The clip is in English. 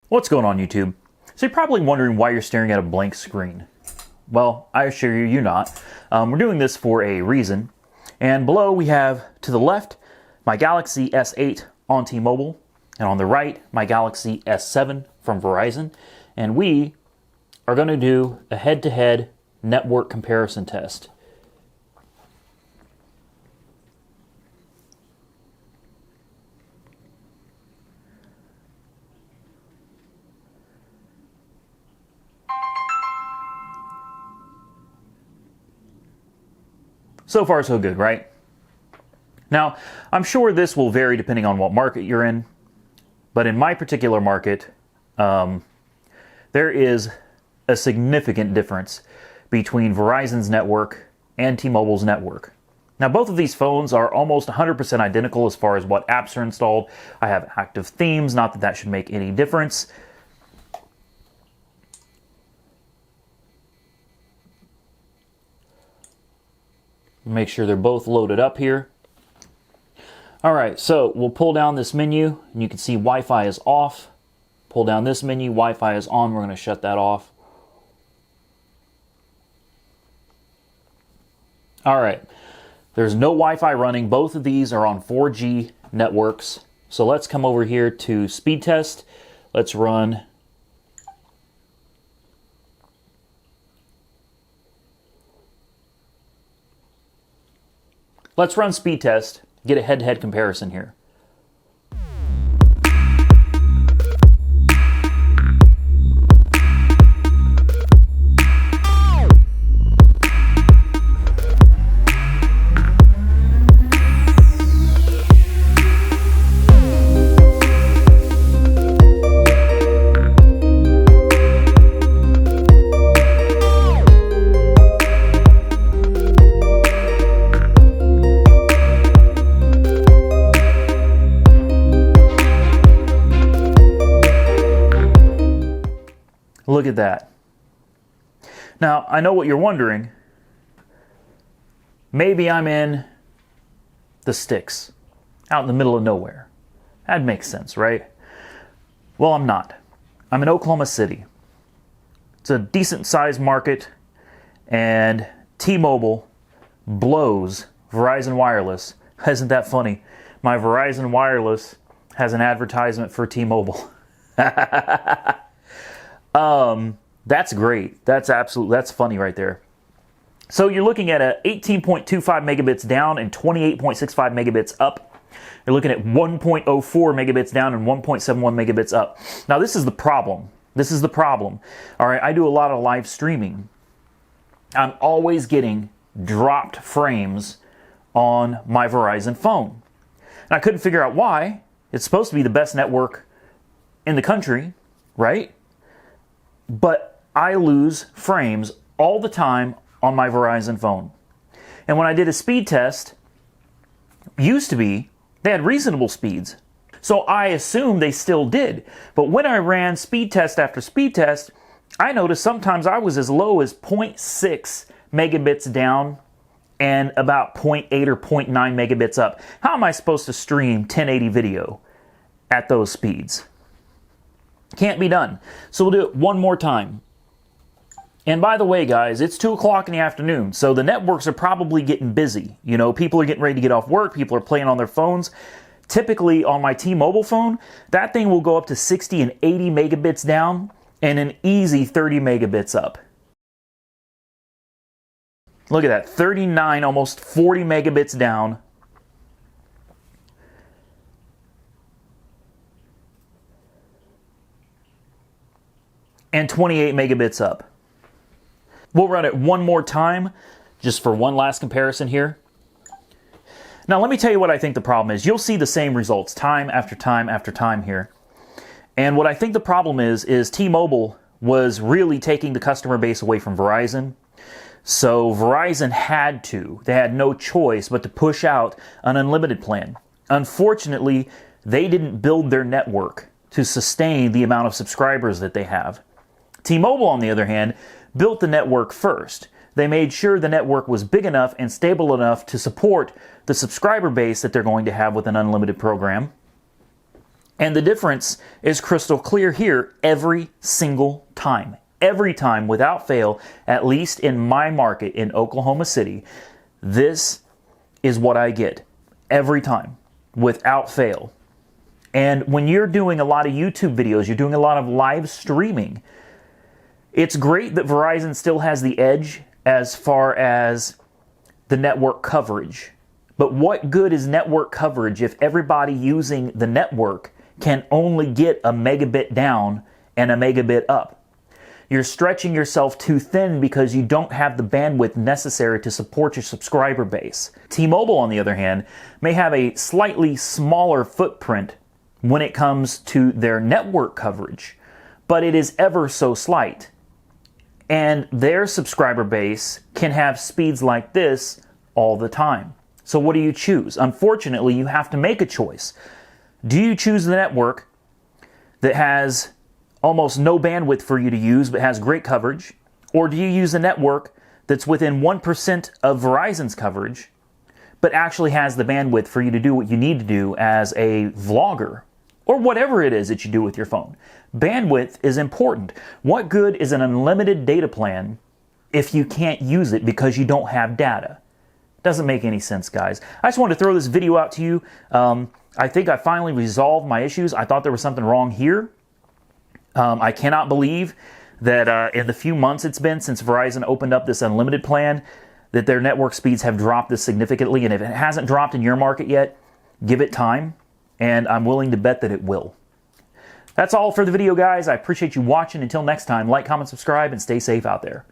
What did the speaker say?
What's going on, YouTube? So you're probably wondering why you're staring at a blank screen. Well, I assure you, you're not. We're doing this for a reason. And below we have, to the left, my Galaxy S8 on T-Mobile, and on the right, my Galaxy S7 from Verizon. And we are going to do a head-to-head network comparison test. So far, so good, right? Now, I'm sure this will vary depending on what market you're in, but in my particular market, there is a significant difference between Verizon's network and T-Mobile's network. Now, both of these phones are almost 100% identical as far as what apps are installed. I have active themes, not that that should make any difference. Make sure they're both loaded up here. All right, so we'll pull down this menu, and you can see Wi-Fi is off. Pull down this menu, Wi-Fi is on. We're going to shut that off. All right, there's no Wi-Fi running. Both of these are on 4G networks. So let's come over here to speed test. Let's run speed test, get a head-to-head comparison here. Look at that. Now, I know what you're wondering. Maybe I'm in the sticks, out in the middle of nowhere. That makes sense, right? Well, I'm not. I'm in Oklahoma City. It's a decent-sized market, and T-Mobile blows Verizon Wireless. Isn't that funny? My Verizon Wireless has an advertisement for T-Mobile. That's great. That's funny right there. So you're looking at a 18.25 megabits down and 28.65 megabits up. You're looking at 1.04 megabits down and 1.71 megabits up. Now this is the problem. This is the problem. All right, I do a lot of live streaming. I'm always getting dropped frames on my Verizon phone. And I couldn't figure out why. It's supposed to be the best network in the country, right? But I lose frames all the time on my Verizon phone. And when I did a speed test, used to be, they had reasonable speeds. So I assumed they still did. But when I ran speed test after speed test, I noticed sometimes I was as low as 0.6 megabits down and about 0.8 or 0.9 megabits up. How am I supposed to stream 1080 video at those speeds? Can't be done. So we'll do it one more time. And by the way, guys, it's 2 o'clock in the afternoon, so the networks are probably getting busy. You know, people are getting ready to get off work. People are playing on their phones. Typically, on my T-Mobile phone, that thing will go up to 60 and 80 megabits down and an easy 30 megabits up. Look at that, 39, almost 40 megabits down. And 28 megabits up. We'll run it one more time, just for one last comparison here. Now let me tell you what I think the problem is. You'll see the same results time after time after time here. And what I think the problem is T-Mobile was really taking the customer base away from Verizon. So Verizon had to, they had no choice but to push out an unlimited plan. Unfortunately, they didn't build their network to sustain the amount of subscribers that they have. T-Mobile, on the other hand, built the network first. They made sure the network was big enough and stable enough to support the subscriber base that they're going to have with an unlimited program. And the difference is crystal clear here every single time. Every time, without fail, at least in my market in Oklahoma City, this is what I get every time, without fail. And when you're doing a lot of YouTube videos, you're doing a lot of live streaming, it's great that Verizon still has the edge as far as the network coverage. But what good is network coverage if everybody using the network can only get a megabit down and a megabit up? You're stretching yourself too thin because you don't have the bandwidth necessary to support your subscriber base. T-Mobile, on the other hand, may have a slightly smaller footprint when it comes to their network coverage, but it is ever so slight. And their subscriber base can have speeds like this all the time. So what do you choose? Unfortunately, you have to make a choice. Do you choose the network that has almost no bandwidth for you to use but has great coverage? Or do you use a network that's within 1% of Verizon's coverage but actually has the bandwidth for you to do what you need to do as a vlogger or whatever it is that you do with your phone? Bandwidth is important. What good is an unlimited data plan if you can't use it because you don't have data? Doesn't make any sense, guys. I just wanted to throw this video out to you. I think I finally resolved my issues. I thought there was something wrong here. I cannot believe that in the few months it's been since Verizon opened up this unlimited plan that their network speeds have dropped this significantly. And if it hasn't dropped in your market yet, give it time. And I'm willing to bet that it will. That's all for the video, guys. I appreciate you watching. Until next time, like, comment, subscribe, and stay safe out there.